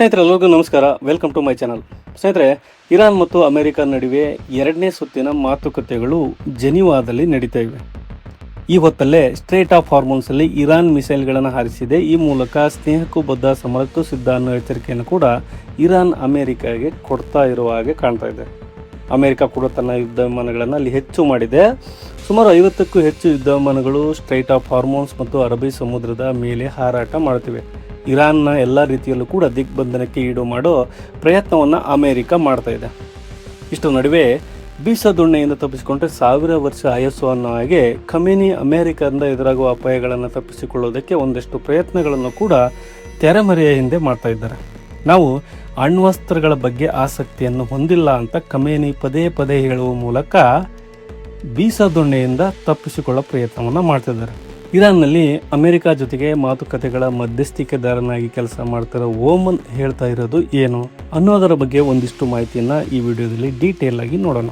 ಸ್ನೇಹಿತರೆ ಎಲ್ಲರಿಗೂ ನಮಸ್ಕಾರ. Welcome to my channel. ಸ್ನೇಹಿತರೆ, ಇರಾನ್ ಮತ್ತು ಅಮೆರಿಕ ನಡುವೆ ಎರಡನೇ ಸುತ್ತಿನ ಮಾತುಕತೆಗಳು ಜೆನೀವಾದಲ್ಲಿ ನಡೀತಾ ಇವೆ. ಈ ಹೊತ್ತಲ್ಲೇ ಸ್ಟ್ರೇಟ್ ಆಫ್ ಹಾರ್ಮೋನ್ಸಲ್ಲಿ ಇರಾನ್ ಮಿಸೈಲ್ಗಳನ್ನು ಹಾರಿಸಿದೆ. ಈ ಮೂಲಕ ಸ್ನೇಹಕ್ಕೂ ಬದ್ಧ, ಸಮರಕ್ಕೂ ಸಿದ್ಧ ಅನ್ನೋ ಎಚ್ಚರಿಕೆಯನ್ನು ಕೂಡ ಇರಾನ್ ಅಮೆರಿಕಾಗೆ ಕೊಡ್ತಾ ಇರುವ ಹಾಗೆ ಕಾಣ್ತಾ ಇದೆ. ಅಮೆರಿಕ ಕೂಡ ತನ್ನ ಯುದ್ಧ ವಿಮಾನಗಳನ್ನು ಅಲ್ಲಿ ಹೆಚ್ಚು ಮಾಡಿದೆ. ಸುಮಾರು 50ಕ್ಕೂ ಹೆಚ್ಚು ಯುದ್ಧ ವಿಮಾನಗಳು ಸ್ಟ್ರೇಟ್ ಆಫ್ ಹಾರ್ಮೋನ್ಸ್ ಮತ್ತು ಅರಬ್ಬಿ ಸಮುದ್ರದ ಮೇಲೆ ಹಾರಾಟ ಮಾಡುತ್ತಿವೆ. ಇರಾನ್ನ ಎಲ್ಲ ರೀತಿಯಲ್ಲೂ ಕೂಡ ದಿಗ್ಬಂಧನಕ್ಕೆ ಈಡು ಮಾಡೋ ಪ್ರಯತ್ನವನ್ನು ಅಮೆರಿಕ ಮಾಡ್ತಾ ಇದೆ. ಇಷ್ಟರ ನಡುವೆ ಬೀಸದೊಣ್ಣೆಯಿಂದ ತಪ್ಪಿಸಿಕೊಂಡ್ರೆ 1000 ವರ್ಷ ಆಯಸ್ಸು ಅನ್ನೋ ಹಾಗೆ ಖಮೇನಿ ಅಮೆರಿಕದಿಂದ ಎದುರಾಗುವ ಅಪಾಯಗಳನ್ನು ತಪ್ಪಿಸಿಕೊಳ್ಳೋದಕ್ಕೆ ಒಂದಷ್ಟು ಪ್ರಯತ್ನಗಳನ್ನು ಕೂಡ ತೆರೆಮರೆಯ ಹಿಂದೆ ಮಾಡ್ತಾ ಇದ್ದಾರೆ. ನಾವು ಅಣ್ವಸ್ತ್ರಗಳ ಬಗ್ಗೆ ಆಸಕ್ತಿಯನ್ನು ಹೊಂದಿಲ್ಲ ಅಂತ ಖಮೇನಿ ಪದೇ ಪದೇ ಹೇಳುವ ಮೂಲಕ ಬೀಸದೊಣ್ಣೆಯಿಂದ ತಪ್ಪಿಸಿಕೊಳ್ಳೋ ಪ್ರಯತ್ನವನ್ನು ಮಾಡ್ತಿದ್ದಾರೆ. ಇರಾನ್ನಲ್ಲಿ ಅಮೆರಿಕ ಜೊತೆಗೆ ಮಾತುಕತೆಗಳ ಮಧ್ಯಸ್ಥಿಕೆದಾರನಾಗಿ ಕೆಲಸ ಮಾಡ್ತಿರೋ ಓಮನ್ ಹೇಳ್ತಾ ಇರೋದು ಏನು ಅನ್ನೋದರ ಬಗ್ಗೆ ಒಂದಿಷ್ಟು ಮಾಹಿತಿಯನ್ನು ಈ ವಿಡಿಯೋದಲ್ಲಿ ಡೀಟೇಲ್ ಆಗಿ ನೋಡೋಣ.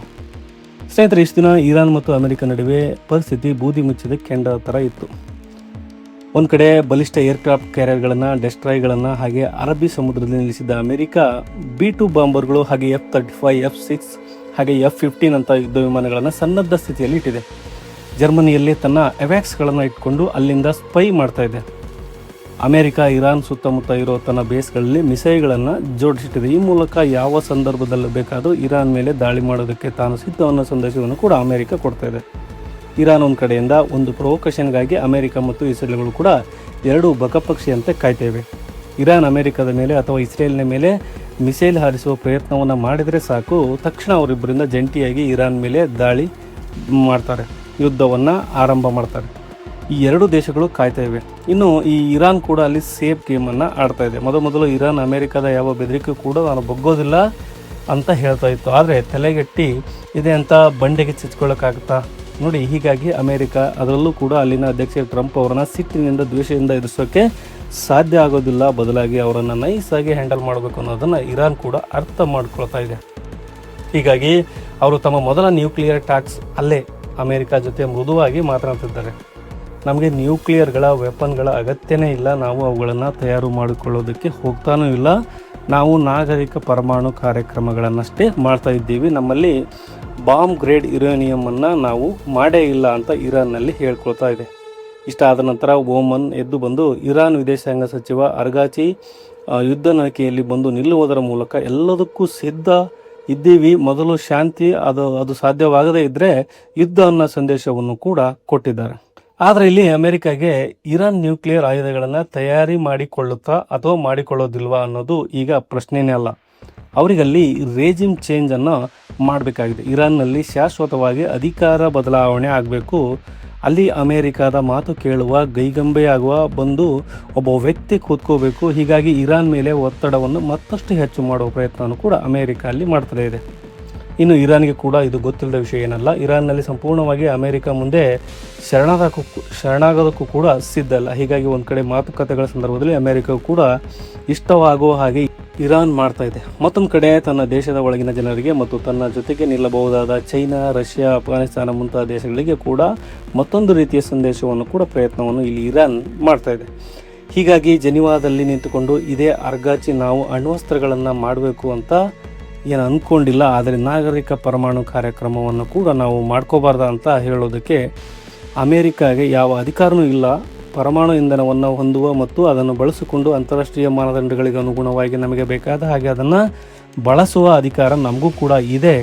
ಸ್ನೇಹಿತರೆ, ಇಷ್ಟು ದಿನ ಇರಾನ್ ಮತ್ತು ಅಮೆರಿಕ ನಡುವೆ ಪರಿಸ್ಥಿತಿ ಬೂದಿ ಮುಚ್ಚಿದ ಕೆಂಡ ಥರ ಇತ್ತು. ಒಂದು ಕಡೆ ಬಲಿಷ್ಠ ಏರ್ಕ್ರಾಫ್ಟ್ ಕ್ಯಾರಿಯರ್ಗಳನ್ನು, ಡೆಸ್ಟ್ರಾಯ್ಗಳನ್ನು, ಹಾಗೆ ಅರಬ್ಬಿ ಸಮುದ್ರದಲ್ಲಿ ನಿಲ್ಲಿಸಿದ ಅಮೆರಿಕ B-2 ಬಾಂಬರ್ಗಳು, ಹಾಗೆ F-35, F-6 ಹಾಗೆ F-15 ಅಂತ ಯುದ್ಧ ವಿಮಾನಗಳನ್ನು ಸನ್ನದ್ಧ ಸ್ಥಿತಿಯಲ್ಲಿ ಇಟ್ಟಿದೆ. ಜರ್ಮನಿಯಲ್ಲಿ ತನ್ನ ಎವ್ಯಾಕ್ಸ್ಗಳನ್ನು ಇಟ್ಕೊಂಡು ಅಲ್ಲಿಂದ ಸ್ಪೈ ಮಾಡ್ತಾ ಇದೆ. ಅಮೆರಿಕ ಇರಾನ್ ಸುತ್ತಮುತ್ತ ಇರೋ ತನ್ನ ಬೇಸ್ಗಳಲ್ಲಿ ಮಿಸೈಲ್ಗಳನ್ನು ಜೋಡಿಸಿಟ್ಟಿದೆ. ಈ ಮೂಲಕ ಯಾವ ಸಂದರ್ಭದಲ್ಲೂ ಬೇಕಾದರೂ ಇರಾನ್ ಮೇಲೆ ದಾಳಿ ಮಾಡೋದಕ್ಕೆ ತಾನು ಸಿದ್ಧ ಅನ್ನೋ ಸಂದೇಶವನ್ನು ಕೂಡ ಅಮೆರಿಕ ಕೊಡ್ತಾ ಇದೆ. ಇರಾನ್ ಒಂದು ಕಡೆಯಿಂದ ಒಂದು ಪ್ರೊವೊಕೇಷನ್ಗಾಗಿ ಅಮೆರಿಕ ಮತ್ತು ಇಸ್ರೇಲ್ಗಳು ಕೂಡ ಎರಡೂ ಬಕಪಕ್ಷಿಯಂತೆ ಕಾಯ್ತೇವೆ. ಇರಾನ್ ಅಮೆರಿಕದ ಮೇಲೆ ಅಥವಾ ಇಸ್ರೇಲ್ನ ಮೇಲೆ ಮಿಸೈಲ್ ಹಾರಿಸುವ ಪ್ರಯತ್ನವನ್ನು ಮಾಡಿದರೆ ಸಾಕು, ತಕ್ಷಣ ಅವರಿಬ್ಬರಿಂದ ಜಂಟಿಯಾಗಿ ಇರಾನ್ ಮೇಲೆ ದಾಳಿ ಮಾಡ್ತಾರೆ, ಯುದ್ಧವನ್ನು ಆರಂಭ ಮಾಡ್ತಾರೆ. ಈ ಎರಡು ದೇಶಗಳು ಕಾಯ್ತಾ ಇವೆ. ಇನ್ನು ಈ ಇರಾನ್ ಕೂಡ ಅಲ್ಲಿ ಸೇಫ್ ಗೇಮನ್ನು ಆಡ್ತಾ ಇದೆ. ಮೊದಲು ಇರಾನ್ ಅಮೆರಿಕದ ಯಾವ ಬೆದರಿಕೆ ಕೂಡ ನಾನು ಬಗ್ಗೋದಿಲ್ಲ ಅಂತ ಹೇಳ್ತಾ ಇತ್ತು. ಆದರೆ ತಲೆಗೆಟ್ಟಿ ಇದೆ ಅಂತ ಬಂಡೆಗೆ ಚಿಚ್ಕೊಳ್ಳೋಕ್ಕಾಗುತ್ತಾ ನೋಡಿ. ಹೀಗಾಗಿ ಅಮೆರಿಕ, ಅದರಲ್ಲೂ ಕೂಡ ಅಲ್ಲಿನ ಅಧ್ಯಕ್ಷ ಟ್ರಂಪ್ ಅವರನ್ನು ಸಿಟ್ಟಿನಿಂದ, ದ್ವೇಷದಿಂದ ಎದುರಿಸೋಕ್ಕೆ ಸಾಧ್ಯ ಆಗೋದಿಲ್ಲ. ಬದಲಾಗಿ ಅವರನ್ನು ನೈಸಾಗಿ ಹ್ಯಾಂಡಲ್ ಮಾಡಬೇಕು ಅನ್ನೋದನ್ನು ಇರಾನ್ ಕೂಡ ಅರ್ಥ ಮಾಡ್ಕೊಳ್ತಾ ಇದೆ. ಹೀಗಾಗಿ ಅವರು ತಮ್ಮ ಮೊದಲ ನ್ಯೂಕ್ಲಿಯರ್ ಟಾಕ್ಸ್ ಅಲ್ಲೇ ಅಮೆರಿಕ ಜೊತೆ ಮೃದುವಾಗಿ ಮಾತನಾಡ್ತಿದ್ದಾರೆ. ನಮಗೆ ನ್ಯೂಕ್ಲಿಯರ್ಗಳ ವೆಪನ್ಗಳ ಅಗತ್ಯನೇ ಇಲ್ಲ, ನಾವು ಅವುಗಳನ್ನು ತಯಾರು ಮಾಡಿಕೊಳ್ಳೋದಕ್ಕೆ ಹೋಗ್ತಾನೂ ಇಲ್ಲ, ನಾವು ನಾಗರಿಕ ಪರಮಾಣು ಕಾರ್ಯಕ್ರಮಗಳನ್ನಷ್ಟೇ ಮಾಡ್ತಾ ಇದ್ದೀವಿ, ನಮ್ಮಲ್ಲಿ ಬಾಂಬ್ ಗ್ರೇಡ್ ಯುರೇನಿಯಮನ್ನು ನಾವು ಮಾಡೇ ಇಲ್ಲ ಅಂತ ಇರಾನ್ನಲ್ಲಿ ಹೇಳ್ಕೊಳ್ತಾ ಇದೆ. ಇಷ್ಟ ಆದ ನಂತರ ಓಮನ್ ಎದ್ದು ಬಂದು ಇರಾನ್ ವಿದೇಶಾಂಗ ಸಚಿವ ಅರ್ಗಾಚಿ ಯುದ್ಧ ನೌಕೆಯಲ್ಲಿ ಬಂದು ನಿಲ್ಲುವುದರ ಮೂಲಕ ಎಲ್ಲದಕ್ಕೂ ಸಿದ್ಧ ಇದ್ದೀವಿ, ಮೊದಲು ಶಾಂತಿ, ಅದು ಸಾಧ್ಯವಾಗದೇ ಇದ್ದರೆ ಯುದ್ಧ ಅನ್ನೋ ಸಂದೇಶವನ್ನು ಕೂಡ ಕೊಟ್ಟಿದ್ದಾರೆ. ಆದರೆ ಇಲ್ಲಿ ಅಮೆರಿಕಾಗೆ ಇರಾನ್ ನ್ಯೂಕ್ಲಿಯರ್ ಆಯುಧಗಳನ್ನು ತಯಾರಿ ಮಾಡಿಕೊಳ್ಳುತ್ತಾ ಅಥವಾ ಮಾಡಿಕೊಳ್ಳೋದಿಲ್ವಾ ಅನ್ನೋದು ಈಗ ಪ್ರಶ್ನೆನೇ ಅಲ್ಲ. ಅವರಿಗಲ್ಲಿ ರೇಜಿಮ್ ಚೇಂಜನ್ನು ಮಾಡಬೇಕಾಗಿದೆ. ಇರಾನ್ನಲ್ಲಿ ಶಾಶ್ವತವಾಗಿ ಅಧಿಕಾರ ಬದಲಾವಣೆ ಆಗಬೇಕು. ಅಲ್ಲಿ ಅಮೆರಿಕದ ಮಾತು ಕೇಳುವ, ಗೈಗಂಬೆಯಾಗುವ ಬಂದು ಒಬ್ಬ ವ್ಯಕ್ತಿ ಕೂತ್ಕೋಬೇಕು. ಹೀಗಾಗಿ ಇರಾನ್ ಮೇಲೆ ಒತ್ತಡವನ್ನು ಮತ್ತಷ್ಟು ಹೆಚ್ಚು ಮಾಡುವ ಪ್ರಯತ್ನವನ್ನು ಕೂಡ ಅಮೆರಿಕ ಅಲ್ಲಿ ಮಾಡ್ತಲೇ ಇದೆ. ಇನ್ನು ಇರಾನ್ಗೆ ಕೂಡ ಇದು ಗೊತ್ತಿಲ್ಲದ ವಿಷಯ ಏನಲ್ಲ. ಇರಾನ್ನಲ್ಲಿ ಸಂಪೂರ್ಣವಾಗಿ ಅಮೆರಿಕ ಮುಂದೆ ಶರಣಾಗೋದಕ್ಕೂ ಕೂಡ ಸಿದ್ಧ ಅಲ್ಲ. ಹೀಗಾಗಿ ಒಂದು ಕಡೆ ಮಾತುಕತೆಗಳ ಸಂದರ್ಭದಲ್ಲಿ ಅಮೆರಿಕವು ಕೂಡ ಇಷ್ಟವಾಗುವ ಹಾಗೆ ಇರಾನ್ ಮಾಡ್ತಾ ಇದೆ. ಮತ್ತೊಂದು ಕಡೆ ತನ್ನ ದೇಶದ ಒಳಗಿನ ಜನರಿಗೆ ಮತ್ತು ತನ್ನ ಜೊತೆಗೆ ನಿಲ್ಲಬಹುದಾದ ಚೈನಾ, ರಷ್ಯಾ, ಅಫ್ಘಾನಿಸ್ತಾನ ಮುಂತಾದ ದೇಶಗಳಿಗೆ ಕೂಡ ಮತ್ತೊಂದು ರೀತಿಯ ಸಂದೇಶವನ್ನು ಕೂಡ ಪ್ರಯತ್ನವನ್ನು ಇಲ್ಲಿ ಇರಾನ್ ಮಾಡ್ತಾ ಇದೆ. ಹೀಗಾಗಿ ಜೆನೀವಾದಲ್ಲಿ ನಿಂತುಕೊಂಡು ಇದೇ ಅರ್ಗಾಚಿ ನಾವು ಅಣ್ವಸ್ತ್ರಗಳನ್ನು ಮಾಡಬೇಕು ಅಂತ ಏನು ಅಂದ್ಕೊಂಡಿಲ್ಲ, ಆದರೆ ನಾಗರಿಕ ಪರಮಾಣು ಕಾರ್ಯಕ್ರಮವನ್ನು ಕೂಡ ನಾವು ಮಾಡ್ಕೋಬಾರ್ದ ಅಂತ ಹೇಳೋದಕ್ಕೆ ಅಮೆರಿಕಾಗೆ ಯಾವ ಅಧಿಕಾರವೂ ಇಲ್ಲ. ಪರಮಾಣು ಇಂಧನವನ್ನು ಹೊಂದುವ ಮತ್ತು ಅದನ್ನು ಬಳಸಿಕೊಂಡು ಅಂತಾರಾಷ್ಟ್ರೀಯ ಮಾನದಂಡಗಳಿಗೆ ಅನುಗುಣವಾಗಿ ನಮಗೆ ಬೇಕಾದ ಹಾಗೆ ಅದನ್ನು ಬಳಸುವ ಅಧಿಕಾರ ನಮಗೂ ಕೂಡ ಇದೆ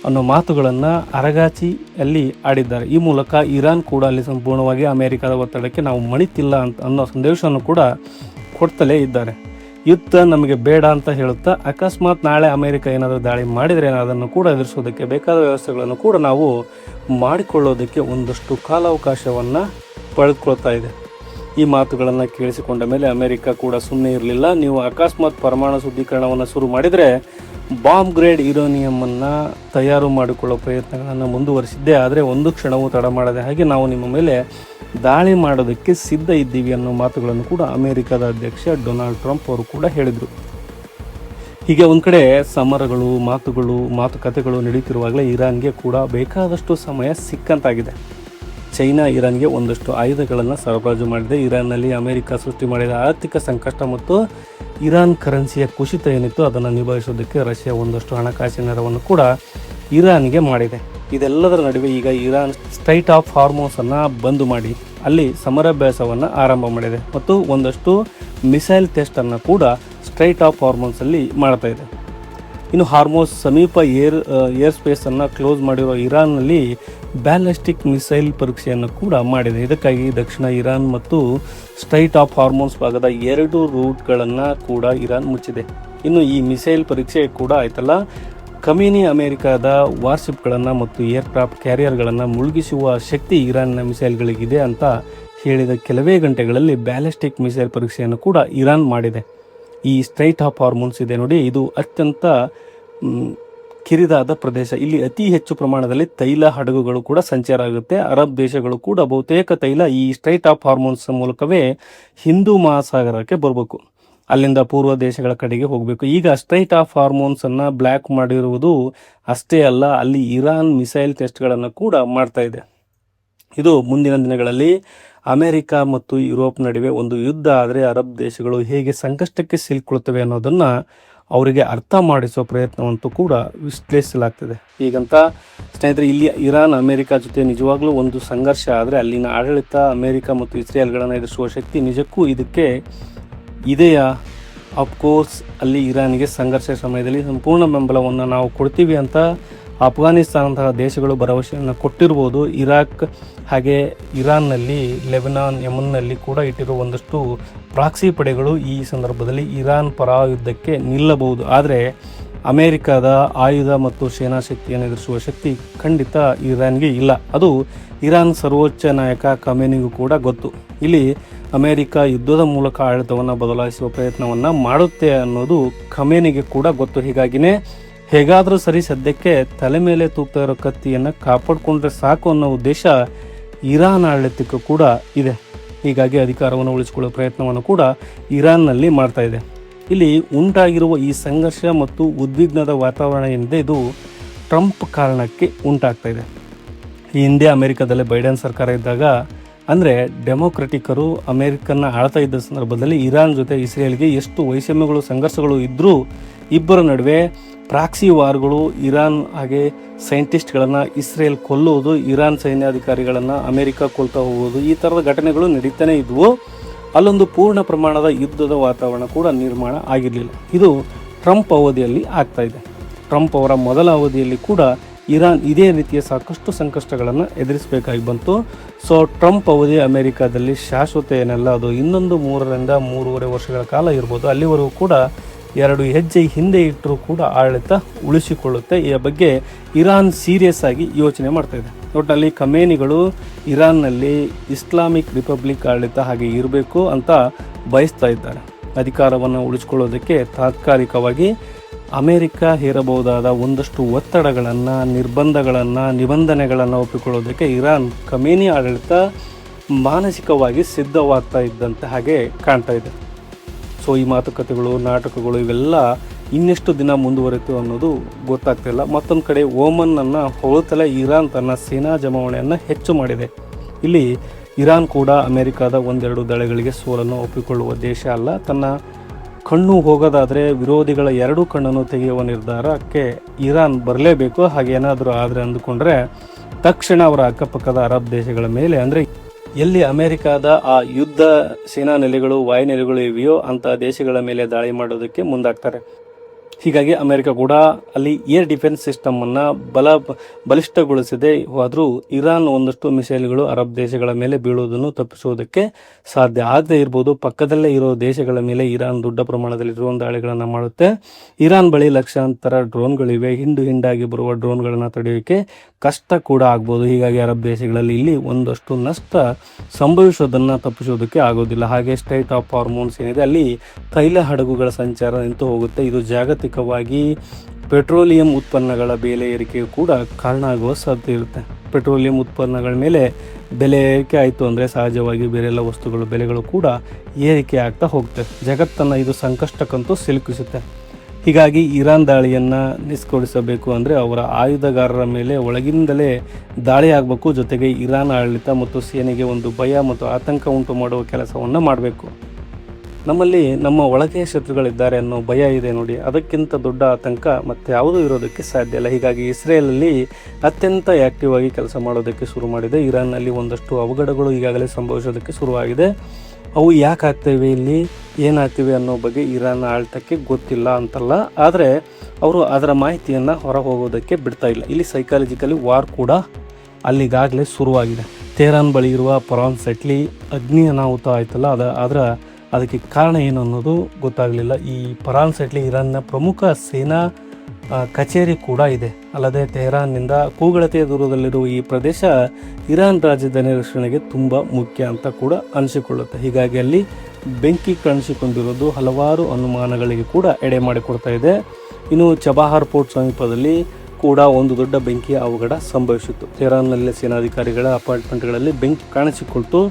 ಅನ್ನೋ ಮಾತುಗಳನ್ನು ಅರಗಾಚಿಯಲ್ಲಿ ಆಡಿದ್ದಾರೆ. ಈ ಮೂಲಕ ಇರಾನ್ ಕೂಡ ಅಲ್ಲಿ ಸಂಪೂರ್ಣವಾಗಿ ಅಮೆರಿಕದ ಒತ್ತಡಕ್ಕೆ ನಾವು ಮಣಿತಿಲ್ಲ ಅಂತ ಅನ್ನೋ ಸಂದೇಶವನ್ನು ಕೂಡ ಕೊಡ್ತಲೇ ಇದ್ದಾರೆ. ಯುದ್ಧ ನಮಗೆ ಬೇಡ ಅಂತ ಹೇಳುತ್ತಾ ಅಕಸ್ಮಾತ್ ನಾಳೆ ಅಮೆರಿಕ ಏನಾದರೂ ದಾಳಿ ಮಾಡಿದರೆ ಅದನ್ನು ಕೂಡ ಎದುರಿಸೋದಕ್ಕೆ ಬೇಕಾದ ವ್ಯವಸ್ಥೆಗಳನ್ನು ಕೂಡ ನಾವು ಮಾಡಿಕೊಳ್ಳೋದಕ್ಕೆ ಒಂದಷ್ಟು ಕಾಲಾವಕಾಶವನ್ನು ಪಡೆದುಕೊಳ್ತಾ ಇದೆ. ಈ ಮಾತುಗಳನ್ನು ಕೇಳಿಸಿಕೊಂಡ ಮೇಲೆ ಅಮೆರಿಕ ಕೂಡ ಸುಮ್ಮನೆ ಇರಲಿಲ್ಲ. ನೀವು ಅಕಸ್ಮಾತ್ ಪರಮಾಣು ಶುದ್ಧೀಕರಣವನ್ನು ಶುರು ಮಾಡಿದರೆ ಬಾಂಬ್ ಗ್ರೇಡ್ ಯುರೇನಿಯಮನ್ನು ತಯಾರು ಮಾಡಿಕೊಳ್ಳೋ ಪ್ರಯತ್ನಗಳನ್ನು ಮುಂದುವರಿಸಿದ್ದೆ, ಆದರೆ ಒಂದು ಕ್ಷಣವೂ ತಡ ಮಾಡದೆ ಹಾಗೆ ನಾವು ನಿಮ್ಮ ಮೇಲೆ ದಾಳಿ ಮಾಡೋದಕ್ಕೆ ಸಿದ್ಧ ಇದ್ದೀವಿ ಅನ್ನೋ ಮಾತುಗಳನ್ನು ಕೂಡ ಅಮೆರಿಕದ ಅಧ್ಯಕ್ಷ ಡೊನಾಲ್ಡ್ ಟ್ರಂಪ್ ಅವರು ಕೂಡ ಹೇಳಿದರು. ಹೀಗೆ ಒಂದು ಕಡೆ ಸಮರಗಳು, ಮಾತುಕತೆಗಳು ನಡೀತಿರುವಾಗಲೇ ಇರಾನ್ಗೆ ಕೂಡ ಬೇಕಾದಷ್ಟು ಸಮಯ ಸಿಕ್ಕಂತಾಗಿದೆ. ಚೈನಾ ಇರಾನ್ಗೆ ಒಂದಷ್ಟು ಆಯುಧಗಳನ್ನು ಸರಬರಾಜು ಮಾಡಿದೆ. ಇರಾನ್ನಲ್ಲಿ ಅಮೆರಿಕ ಸೃಷ್ಟಿ ಮಾಡಿದ ಆರ್ಥಿಕ ಸಂಕಷ್ಟ ಮತ್ತು ಇರಾನ್ ಕರೆನ್ಸಿಯ ಕುಸಿತ ಏನಿತ್ತು ಅದನ್ನು ನಿಭಾಯಿಸೋದಕ್ಕೆ ರಷ್ಯಾ ಒಂದಷ್ಟು ಹಣಕಾಸಿನ ನೆರವನ್ನು ಕೂಡ ಇರಾನ್ಗೆ ಮಾಡಿದೆ. ಇದೆಲ್ಲದರ ನಡುವೆ ಈಗ ಇರಾನ್ ಸ್ಟ್ರೈಟ್ ಆಫ್ ಹಾರ್ಮೋನ್ಸನ್ನು ಬಂದ್ ಮಾಡಿ ಅಲ್ಲಿ ಸಮರಾಭ್ಯಾಸವನ್ನು ಆರಂಭ ಮಾಡಿದೆ ಮತ್ತು ಒಂದಷ್ಟು ಮಿಸೈಲ್ ಟೆಸ್ಟನ್ನು ಕೂಡ ಸ್ಟ್ರೈಟ್ ಆಫ್ ಹಾರ್ಮೋನ್ಸಲ್ಲಿ ಮಾಡ್ತಾ ಇದೆ. ಇನ್ನು ಹಾರ್ಮೋನ್ಸ್ ಸಮೀಪ ಏರ್ ಸ್ಪೇಸನ್ನು ಕ್ಲೋಸ್ ಮಾಡಿರೋ ಇರಾನ್ನಲ್ಲಿ ಬ್ಯಾಲಿಸ್ಟಿಕ್ ಮಿಸೈಲ್ ಪರೀಕ್ಷೆಯನ್ನು ಕೂಡ ಮಾಡಿದೆ. ಇದಕ್ಕಾಗಿ ದಕ್ಷಿಣ ಇರಾನ್ ಮತ್ತು ಸ್ಟ್ರೈಟ್ ಆಫ್ ಹಾರ್ಮೋನ್ಸ್ ಭಾಗದ 2 ರೂಟ್ಗಳನ್ನು ಕೂಡ ಇರಾನ್ ಮುಚ್ಚಿದೆ. ಇನ್ನು ಈ ಮಿಸೈಲ್ ಪರೀಕ್ಷೆ ಕೂಡ ಆಯ್ತಲ್ಲ, ಖಮೇನಿ ಅಮೆರಿಕದ ವಾರ್ಶಿಪ್ಗಳನ್ನು ಮತ್ತು ಏರ್ಕ್ರಾಫ್ಟ್ ಕ್ಯಾರಿಯರ್ಗಳನ್ನು ಮುಳುಗಿಸುವ ಶಕ್ತಿ ಇರಾನ್ನ ಮಿಸೈಲ್ಗಳಿಗಿದೆ ಅಂತ ಹೇಳಿದ ಕೆಲವೇ ಗಂಟೆಗಳಲ್ಲಿ ಬ್ಯಾಲಿಸ್ಟಿಕ್ ಮಿಸೈಲ್ ಪರೀಕ್ಷೆಯನ್ನು ಕೂಡ ಇರಾನ್ ಮಾಡಿದೆ. ಈ ಸ್ಟ್ರೈಟ್ ಆಫ್ ಹಾರ್ಮೋನ್ಸ್ ಇದೆ ನೋಡಿ, ಇದು ಅತ್ಯಂತ ಕಿರಿದಾದ ಪ್ರದೇಶ. ಇಲ್ಲಿ ಅತಿ ಹೆಚ್ಚು ಪ್ರಮಾಣದಲ್ಲಿ ತೈಲ ಹಡಗುಗಳು ಕೂಡ ಸಂಚಾರ ಆಗುತ್ತೆ. ಅರಬ್ ದೇಶಗಳು ಕೂಡ ಬಹುತೇಕ ತೈಲ ಈ ಸ್ಟ್ರೈಟ್ ಆಫ್ ಹಾರ್ಮೋನ್ಸ್ ಮೂಲಕವೇ ಹಿಂದೂ ಮಹಾಸಾಗರಕ್ಕೆ ಬರಬೇಕು, ಅಲ್ಲಿಂದ ಪೂರ್ವ ದೇಶಗಳ ಕಡೆಗೆ ಹೋಗಬೇಕು. ಈಗ ಸ್ಟ್ರೈಟ್ ಆಫ್ ಹಾರ್ಮೋನ್ಸನ್ನು ಬ್ಲ್ಯಾಕ್ ಮಾಡಿರುವುದು ಅಷ್ಟೇ ಅಲ್ಲ, ಅಲ್ಲಿ ಇರಾನ್ ಮಿಸೈಲ್ ಟೆಸ್ಟ್ಗಳನ್ನು ಕೂಡ ಮಾಡ್ತಾ ಇದೆ. ಇದು ಮುಂದಿನ ದಿನಗಳಲ್ಲಿ ಅಮೆರಿಕ ಮತ್ತು ಯುರೋಪ್ ನಡುವೆ ಒಂದು ಯುದ್ಧ ಆದರೆ ಅರಬ್ ದೇಶಗಳು ಹೇಗೆ ಸಂಕಷ್ಟಕ್ಕೆ ಸಿಲುಕೊಳ್ತವೆ ಅನ್ನೋದನ್ನು ಅವರಿಗೆ ಅರ್ಥ ಮಾಡಿಸುವ ಪ್ರಯತ್ನವಂತೂ ಕೂಡ ವಿಶ್ಲೇಷಿಸಲಾಗ್ತದೆ. ಹೀಗಂತ ಸ್ನೇಹಿತರೆ, ಇಲ್ಲಿ ಇರಾನ್ ಅಮೆರಿಕ ಜೊತೆ ನಿಜವಾಗ್ಲೂ ಒಂದು ಸಂಘರ್ಷ ಆದರೆ ಅಲ್ಲಿನ ಆಡಳಿತ ಅಮೆರಿಕ ಮತ್ತು ಇಸ್ರೇಲ್ಗಳನ್ನು ಎದುರಿಸುವ ಶಕ್ತಿ ನಿಜಕ್ಕೂ ಇದಕ್ಕೆ ಇದೆಯಾ? ಅಫ್ಕೋರ್ಸ್ ಅಲ್ಲಿ ಇರಾನಿಗೆ ಸಂಘರ್ಷ ಸಮಯದಲ್ಲಿ ಸಂಪೂರ್ಣ ಬೆಂಬಲವನ್ನು ನಾವು ಕೊಡ್ತೀವಿ ಅಂತ ಅಫ್ಘಾನಿಸ್ತಾನಂತಹ ದೇಶಗಳು ಭರವಸೆಯನ್ನು ಕೊಟ್ಟಿರ್ಬೋದು. ಇರಾಕ್ ಹಾಗೆ ಇರಾನ್ನಲ್ಲಿ, ಲೆಬನಾನ್, ಯಮನ್ನಲ್ಲಿ ಕೂಡ ಇಟ್ಟಿರುವ ಒಂದಷ್ಟು ಪ್ರಾಕ್ಸಿ ಪಡೆಗಳು ಈ ಸಂದರ್ಭದಲ್ಲಿ ಇರಾನ್ ಪರ ಯುದ್ಧಕ್ಕೆ ನಿಲ್ಲಬಹುದು. ಆದರೆ ಅಮೆರಿಕದ ಆಯುಧ ಮತ್ತು ಸೇನಾ ಶಕ್ತಿಯನ್ನು ಎದುರಿಸುವ ಶಕ್ತಿ ಖಂಡಿತ ಇರಾನ್ಗೆ ಇಲ್ಲ. ಅದು ಇರಾನ್ ಸರ್ವೋಚ್ಚ ನಾಯಕ ಖಮೇನಿಗೂ ಕೂಡ ಗೊತ್ತು. ಇಲ್ಲಿ ಅಮೆರಿಕ ಯುದ್ಧದ ಮೂಲಕ ಆಡಳಿತವನ್ನು ಬದಲಾಯಿಸುವ ಪ್ರಯತ್ನವನ್ನು ಮಾಡುತ್ತೆ ಅನ್ನೋದು ಖಮೇನಿಗೆ ಕೂಡ ಗೊತ್ತು. ಹೀಗಾಗಿನೇ ಹೇಗಾದರೂ ಸರಿ ಸದ್ಯಕ್ಕೆ ತಲೆ ಮೇಲೆ ತೂಗ್ತಾ ಇರೋ ಕತ್ತಿಯನ್ನು ಕಾಪಾಡಿಕೊಂಡ್ರೆ ಸಾಕು ಅನ್ನೋ ಉದ್ದೇಶ ಇರಾನ್ ಆಡಳಿತಕ್ಕೂ ಕೂಡ ಇದೆ. ಹೀಗಾಗಿ ಅಧಿಕಾರವನ್ನು ಉಳಿಸಿಕೊಳ್ಳುವ ಪ್ರಯತ್ನವನ್ನು ಕೂಡ ಇರಾನ್ನಲ್ಲಿ ಮಾಡ್ತಾ ಇದೆ. ಇಲ್ಲಿ ಉಂಟಾಗಿರುವ ಈ ಸಂಘರ್ಷ ಮತ್ತು ಉದ್ವಿಗ್ನದ ವಾತಾವರಣ ಏನಿದೆ ಇದು ಟ್ರಂಪ್ ಕಾರಣಕ್ಕೆ ಉಂಟಾಗ್ತಾ ಇದೆ. ಈ ಹಿಂದೆ ಅಮೆರಿಕದಲ್ಲಿ ಬೈಡೆನ್ ಸರ್ಕಾರ ಇದ್ದಾಗ, ಅಂದರೆ ಡೆಮೊಕ್ರೆಟಿಕರು ಅಮೆರಿಕನ್ನ ಆಳ್ತಾ ಇದ್ದ ಸಂದರ್ಭದಲ್ಲಿ ಇರಾನ್ ಜೊತೆ ಇಸ್ರೇಲ್ಗೆ ಎಷ್ಟು ವೈಷಮ್ಯಗಳು ಸಂಘರ್ಷಗಳು ಇದ್ದರೂ ಇಬ್ಬರ ನಡುವೆ ಪ್ರಾಕ್ಸಿ ವಾರ್ಗಳು, ಇರಾನ್ ಹಾಗೆ ಸೈಂಟಿಸ್ಟ್ಗಳನ್ನು ಇಸ್ರೇಲ್ ಕೊಲ್ಲುವುದು, ಇರಾನ್ ಸೈನ್ಯಾಧಿಕಾರಿಗಳನ್ನು ಅಮೆರಿಕ ಕೊಲ್ತಾ ಹೋಗುವುದು, ಈ ಥರದ ಘಟನೆಗಳು ನಡೀತಾನೆ ಇದ್ವು. ಅಲ್ಲೊಂದು ಪೂರ್ಣ ಪ್ರಮಾಣದ ಯುದ್ಧದ ವಾತಾವರಣ ಕೂಡ ನಿರ್ಮಾಣ ಆಗಿರಲಿಲ್ಲ. ಇದು ಟ್ರಂಪ್ ಅವಧಿಯಲ್ಲಿ ಆಗ್ತಾ ಇದೆ. ಟ್ರಂಪ್ ಅವರ ಮೊದಲ ಅವಧಿಯಲ್ಲಿ ಕೂಡ ಇರಾನ್ ಇದೇ ರೀತಿಯ ಸಾಕಷ್ಟು ಸಂಕಷ್ಟಗಳನ್ನು ಎದುರಿಸಬೇಕಾಗಿ ಬಂತು. ಸೊ ಟ್ರಂಪ್ ಅವಧಿ ಅಮೆರಿಕಾದಲ್ಲಿ ಶಾಶ್ವತ ಏನಲ್ಲ, ಅದು ಇನ್ನೊಂದು 3 ರಿಂದ 3.5 ವರ್ಷಗಳ ಕಾಲ ಇರ್ಬೋದು. ಅಲ್ಲಿವರೆಗೂ ಕೂಡ 2 ಹೆಜ್ಜೆ ಹಿಂದೆ ಇಟ್ಟರೂ ಕೂಡ ಆಡಳಿತ ಉಳಿಸಿಕೊಳ್ಳುತ್ತೆ. ಈ ಬಗ್ಗೆ ಇರಾನ್ ಸೀರಿಯಸ್ ಆಗಿ ಯೋಚನೆ ಮಾಡ್ತಾ ಇದೆ. ಒಟ್ಟಿನಲ್ಲಿ ಖಮೇನಿಗಳು ಇರಾನ್ನಲ್ಲಿ ಇಸ್ಲಾಮಿಕ್ ರಿಪಬ್ಲಿಕ್ ಆಡಳಿತ ಹಾಗೆ ಇರಬೇಕು ಅಂತ ಬಯಸ್ತಾ ಇದ್ದಾರೆ. ಅಧಿಕಾರವನ್ನು ಉಳಿಸಿಕೊಳ್ಳೋದಕ್ಕೆ ತಾತ್ಕಾಲಿಕವಾಗಿ ಅಮೆರಿಕ ಹೇರಬಹುದಾದ ಒಂದಷ್ಟು ಒತ್ತಡಗಳನ್ನು, ನಿರ್ಬಂಧಗಳನ್ನು, ನಿಬಂಧನೆಗಳನ್ನು ಒಪ್ಪಿಕೊಳ್ಳೋದಕ್ಕೆ ಇರಾನ್ ಖಮೇನಿ ಆಡಳಿತ ಮಾನಸಿಕವಾಗಿ ಸಿದ್ಧವಾಗ್ತಾ ಇದ್ದಂತೆ ಹಾಗೆ ಕಾಣ್ತಾ ಇದೆ. ಸೊ ಈ ಮಾತುಕತೆಗಳು, ನಾಟಕಗಳು ಇವೆಲ್ಲ ಇನ್ನೆಷ್ಟು ದಿನ ಮುಂದುವರಿತು ಅನ್ನೋದು ಗೊತ್ತಾಗ್ತಿಲ್ಲ. ಮತ್ತೊಂದು ಕಡೆ ಓಮನ್ನನ್ನು ಹೊಳತಲೇ ಇರಾನ್ ತನ್ನ ಸೇನಾ ಜಮಾವಣೆಯನ್ನು ಹೆಚ್ಚು ಮಾಡಿದೆ. ಇಲ್ಲಿ ಇರಾನ್ ಕೂಡ ಅಮೆರಿಕದ 1-2 ದಳೆಗಳಿಗೆ ಸೋಲನ್ನು ಒಪ್ಪಿಕೊಳ್ಳುವ ದೇಶ ಅಲ್ಲ. ತನ್ನ ಕಣ್ಣು ಹೋಗೋದಾದರೆ ವಿರೋಧಿಗಳ 2 ಕಣ್ಣನ್ನು ತೆಗೆಯುವ ನಿರ್ಧಾರಕ್ಕೆ ಇರಾನ್ ಬರಲೇಬೇಕು. ಹಾಗೇನಾದರೂ ಆದರೆ ಅಂದುಕೊಂಡ್ರೆ ತಕ್ಷಣ ಅವರ ಅಕ್ಕಪಕ್ಕದ ಅರಬ್ ದೇಶಗಳ ಮೇಲೆ, ಅಂದರೆ ಎಲ್ಲಿ ಅಮೆರಿಕದ ಆ ಯುದ್ಧ ಸೇನಾ ನೆಲೆಗಳು, ವಾಯುನೆಲೆಗಳು ಇವೆಯೋ ಅಂಥ ದೇಶಗಳ ಮೇಲೆ ದಾಳಿ ಮಾಡೋದಕ್ಕೆ ಮುಂದಾಗ್ತಾರೆ. ಹೀಗಾಗಿ ಅಮೆರಿಕ ಕೂಡ ಅಲ್ಲಿ ಏರ್ ಡಿಫೆನ್ಸ್ ಸಿಸ್ಟಮನ್ನು ಬಲಿಷ್ಠಗೊಳಿಸದೆ ಹೋದರೂ ಇರಾನ್ ಒಂದಷ್ಟು ಮಿಸೈಲ್ಗಳು ಅರಬ್ ದೇಶಗಳ ಮೇಲೆ ಬೀಳುವುದನ್ನು ತಪ್ಪಿಸುವುದಕ್ಕೆ ಸಾಧ್ಯ ಆಗದೆ ಇರ್ಬೋದು. ಪಕ್ಕದಲ್ಲೇ ಇರೋ ದೇಶಗಳ ಮೇಲೆ ಇರಾನ್ ದೊಡ್ಡ ಪ್ರಮಾಣದಲ್ಲಿ ಡ್ರೋನ್ ದಾಳಿಗಳನ್ನು ಮಾಡುತ್ತೆ. ಇರಾನ್ ಬಳಿ ಲಕ್ಷಾಂತರ ಡ್ರೋನ್ಗಳಿವೆ. ಹಿಂಡಾಗಿ ಬರುವ ಡ್ರೋನ್ಗಳನ್ನು ತಡೆಯೋಕ್ಕೆ ಕಷ್ಟ ಕೂಡ ಆಗ್ಬೋದು. ಹೀಗಾಗಿ ಅರಬ್ ದೇಶಗಳಲ್ಲಿ ಇಲ್ಲಿ ಒಂದಷ್ಟು ನಷ್ಟ ಸಂಭವಿಸೋದನ್ನು ತಪ್ಪಿಸೋದಕ್ಕೆ ಆಗೋದಿಲ್ಲ. ಹಾಗೆ ಸ್ಟ್ರೈಟ್ ಆಫ್ ಹಾರ್ಮೋನ್ಸ್ ಏನಿದೆ ಅಲ್ಲಿ ತೈಲ ಹಡಗುಗಳ ಸಂಚಾರ ನಿಂತು ಹೋಗುತ್ತೆ. ಇದು ಜಾಗತಿಕವಾಗಿ ಪೆಟ್ರೋಲಿಯಂ ಉತ್ಪನ್ನಗಳ ಬೆಲೆ ಏರಿಕೆಯು ಕೂಡ ಕಾರಣ ಆಗುವ ಸಾಧ್ಯತೆ ಇರುತ್ತೆ. ಪೆಟ್ರೋಲಿಯಂ ಉತ್ಪನ್ನಗಳ ಮೇಲೆ ಬೆಲೆ ಏರಿಕೆ ಆಯಿತು ಅಂದರೆ ಸಹಜವಾಗಿ ಬೇರೆಲ್ಲ ವಸ್ತುಗಳ ಬೆಲೆಗಳು ಕೂಡ ಏರಿಕೆ ಆಗ್ತಾ ಹೋಗುತ್ತೆ. ಜಗತ್ತನ್ನು ಇದು ಸಂಕಷ್ಟಕ್ಕಂತೂ ಸಿಲುಕಿಸುತ್ತೆ. ಹೀಗಾಗಿ ಇರಾನ್ ದಾಳಿಯನ್ನು ನಿಷ್ಕ್ರಮಿಸಬೇಕು ಅಂದರೆ ಅವರ ಆಯುಧಗಾರರ ಮೇಲೆ ಒಳಗಿಂದಲೇ ದಾಳಿ ಆಗಬೇಕು. ಜೊತೆಗೆ ಇರಾನ್ ಆಡಳಿತ ಮತ್ತು ಸೇನೆಗೆ ಒಂದು ಭಯ ಮತ್ತು ಆತಂಕ ಉಂಟು ಮಾಡುವ ಕೆಲಸವನ್ನು ಮಾಡಬೇಕು. ನಮ್ಮಲ್ಲಿ ನಮ್ಮ ಒಳಗೆ ಶತ್ರುಗಳಿದ್ದಾರೆ ಅನ್ನೋ ಭಯ ಇದೆ ನೋಡಿ, ಅದಕ್ಕಿಂತ ದೊಡ್ಡ ಆತಂಕ ಮತ್ತು ಯಾವುದೂ ಇರೋದಕ್ಕೆ ಸಾಧ್ಯ ಇಲ್ಲ. ಹೀಗಾಗಿ ಇಸ್ರೇಲಲ್ಲಿ ಅತ್ಯಂತ ಆ್ಯಕ್ಟಿವ್ ಆಗಿ ಕೆಲಸ ಮಾಡೋದಕ್ಕೆ ಶುರು ಮಾಡಿದೆ. ಇರಾನ್ನಲ್ಲಿ ಒಂದಷ್ಟು ಅವಘಡಗಳು ಈಗಾಗಲೇ ಸಂಭವಿಸೋದಕ್ಕೆ ಶುರುವಾಗಿದೆ. ಅವು ಯಾಕೆ ಆಗ್ತವೆ, ಇಲ್ಲಿ ಏನಾಗ್ತಿವೆ ಅನ್ನೋ ಬಗ್ಗೆ ಇರಾನ್ ಆಳ್ತಕ್ಕೆ ಗೊತ್ತಿಲ್ಲ ಅಂತಲ್ಲ, ಆದರೆ ಅವರು ಅದರ ಮಾಹಿತಿಯನ್ನು ಹೊರ ಹೋಗೋದಕ್ಕೆ ಬಿಡ್ತಾ ಇಲ್ಲ. ಇಲ್ಲಿ ಸೈಕಾಲಜಿಕಲಿ ವಾರ್ ಕೂಡ ಅಲ್ಲಿಗಾಗಲೇ ಶುರುವಾಗಿದೆ. ತೆಹರಾನ್ ಬಳಿ ಇರುವ ಪರಾನ್ ಸೆಟ್ಲಿ ಅಗ್ನಿ ಅನಾಹುತ ಆಯ್ತಲ್ಲ, ಅದಕ್ಕೆ ಕಾರಣ ಏನು ಅನ್ನೋದು ಗೊತ್ತಾಗಲಿಲ್ಲ. ಈ ಪರಾನ್ ಸೆಟ್ಲಿ ಇರಾನ್ನ ಪ್ರಮುಖ ಸೇನಾ ಕಚೇರಿ ಕೂಡ ಇದೆ. ಅಲ್ಲದೆ ತೆಹರಾನ್ನಿಂದ ಕೂಗಳತೆಯ ದೂರದಲ್ಲಿರುವ ಈ ಪ್ರದೇಶ ಇರಾನ್ ರಾಜಧಾನಿ ರಕ್ಷಣೆಗೆ ತುಂಬ ಮುಖ್ಯ ಅಂತ ಕೂಡ ಅನಿಸಿಕೊಳ್ಳುತ್ತೆ. ಹೀಗಾಗಿ ಅಲ್ಲಿ ಬೆಂಕಿ ಕಾಣಿಸಿಕೊಂಡಿರೋದು ಹಲವಾರು ಅನುಮಾನಗಳಿಗೆ ಕೂಡ ಎಡೆ ಮಾಡಿಕೊಡ್ತಾ ಇದೆ. ಇನ್ನು ಚಬಹಾರ್ ಪೋರ್ಟ್ ಸಮೀಪದಲ್ಲಿ ಕೂಡ ಒಂದು ದೊಡ್ಡ ಬೆಂಕಿಯ ಅವಘಡ ಸಂಭವಿಸಿತ್ತು. ತೆಹರಾನ್ನಲ್ಲಿ ಸೇನಾಧಿಕಾರಿಗಳ ಅಪಾರ್ಟ್ಮೆಂಟ್ಗಳಲ್ಲಿ ಬೆಂಕಿ ಕಾಣಿಸಿಕೊಳ್ತು.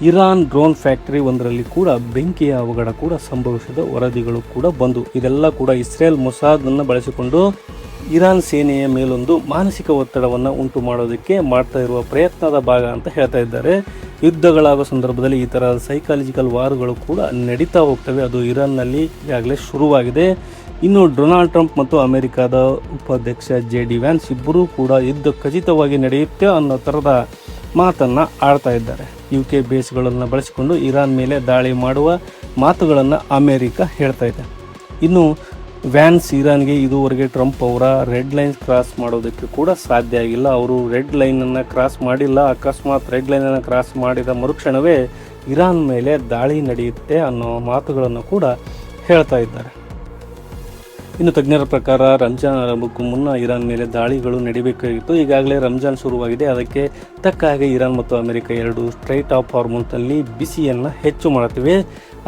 ಇರಾನ್ ಡ್ರೋನ್ ಫ್ಯಾಕ್ಟರಿ ಒಂದರಲ್ಲಿ ಕೂಡ ಬೆಂಕಿಯ ಅವಘಡ ಕೂಡ ಸಂಭವಿಸಿದ ವರದಿಗಳು ಕೂಡ ಬಂದು, ಇದೆಲ್ಲ ಕೂಡ ಇಸ್ರೇಲ್ ಮೊಸಾದನ್ನು ಬಳಸಿಕೊಂಡು ಇರಾನ್ ಸೇನೆಯ ಮೇಲೊಂದು ಮಾನಸಿಕ ಒತ್ತಡವನ್ನು ಉಂಟು ಮಾಡೋದಕ್ಕೆ ಮಾಡ್ತಾ ಇರುವ ಪ್ರಯತ್ನದ ಭಾಗ ಅಂತ ಹೇಳ್ತಾ ಇದ್ದಾರೆ. ಯುದ್ಧಗಳಾಗೋ ಸಂದರ್ಭದಲ್ಲಿ ಈ ಥರ ಸೈಕಾಲಜಿಕಲ್ ವಾರ್ಗಳು ಕೂಡ ನಡೀತಾ ಹೋಗ್ತವೆ. ಅದು ಇರಾನ್ನಲ್ಲಿ ಈಗಾಗಲೇ ಶುರುವಾಗಿದೆ. ಇನ್ನು ಡೊನಾಲ್ಡ್ ಟ್ರಂಪ್ ಮತ್ತು ಅಮೆರಿಕದ ಉಪಾಧ್ಯಕ್ಷ JD ವ್ಯಾನ್ಸ್ ಇಬ್ಬರೂ ಕೂಡ ಯುದ್ಧ ಖಚಿತವಾಗಿ ನಡೆಯುತ್ತೆ ಅನ್ನೋ ಥರದ ಮಾತನ್ನು ಆಡ್ತಾ ಇದ್ದಾರೆ. UK ಬೇಸ್ಗಳನ್ನು ಬಳಸಿಕೊಂಡು ಇರಾನ್ ಮೇಲೆ ದಾಳಿ ಮಾಡುವ ಮಾತುಗಳನ್ನು ಅಮೆರಿಕ ಹೇಳ್ತಾ ಇದೆ. ಇನ್ನು ವ್ಯಾನ್ಸ್ ಇರಾನ್ಗೆ ಇದುವರೆಗೆ ಟ್ರಂಪ್ ಅವರ ರೆಡ್ ಲೈನ್ ಕ್ರಾಸ್ ಮಾಡೋದಕ್ಕೆ ಕೂಡ ಸಾಧ್ಯ ಆಗಿಲ್ಲ. ಅವರು ರೆಡ್ ಲೈನನ್ನು ಕ್ರಾಸ್ ಮಾಡಿಲ್ಲ. ಅಕಸ್ಮಾತ್ ರೆಡ್ ಲೈನನ್ನು ಕ್ರಾಸ್ ಮಾಡಿದ ಮರುಕ್ಷಣವೇ ಇರಾನ್ ಮೇಲೆ ದಾಳಿ ನಡೆಯುತ್ತೆ ಅನ್ನೋ ಮಾತುಗಳನ್ನು ಕೂಡ ಹೇಳ್ತಾ ಇದ್ದಾರೆ. ಇನ್ನು ತಜ್ಞರ ಪ್ರಕಾರ ರಂಜಾನ್ ಆರಂಭಕ್ಕೂ ಮುನ್ನ ಇರಾನ್ ಮೇಲೆ ದಾಳಿಗಳು ನಡೀಬೇಕಾಗಿತ್ತು. ಈಗಾಗಲೇ ರಂಜಾನ್ ಶುರುವಾಗಿದೆ. ಅದಕ್ಕೆ ತಕ್ಕ ಹಾಗೆ ಇರಾನ್ ಮತ್ತು ಅಮೆರಿಕ ಎರಡು ಸ್ಟ್ರೈಟ್ ಆಫ್ ಹಾರ್ಮೋನ್ನಲ್ಲಿ ಬಿಸಿಯನ್ನು ಹೆಚ್ಚು ಮಾಡುತ್ತಿವೆ.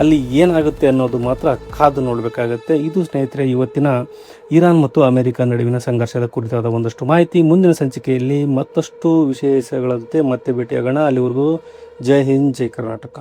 ಅಲ್ಲಿ ಏನಾಗುತ್ತೆ ಅನ್ನೋದು ಮಾತ್ರ ಕಾದು ನೋಡಬೇಕಾಗತ್ತೆ. ಇದು ಸ್ನೇಹಿತರೆ ಇವತ್ತಿನ ಇರಾನ್ ಮತ್ತು ಅಮೆರಿಕ ನಡುವಿನ ಸಂಘರ್ಷದ ಕುರಿತಾದ ಒಂದಷ್ಟು ಮಾಹಿತಿ. ಮುಂದಿನ ಸಂಚಿಕೆಯಲ್ಲಿ ಮತ್ತಷ್ಟು ವಿಶೇಷಗಳ ಜೊತೆ ಮತ್ತೆ ಭೇಟಿಯಾಗೋಣ. ಅಲ್ಲಿವರೆಗೂ ಜೈ ಹಿಂದ್, ಜೈ ಕರ್ನಾಟಕ.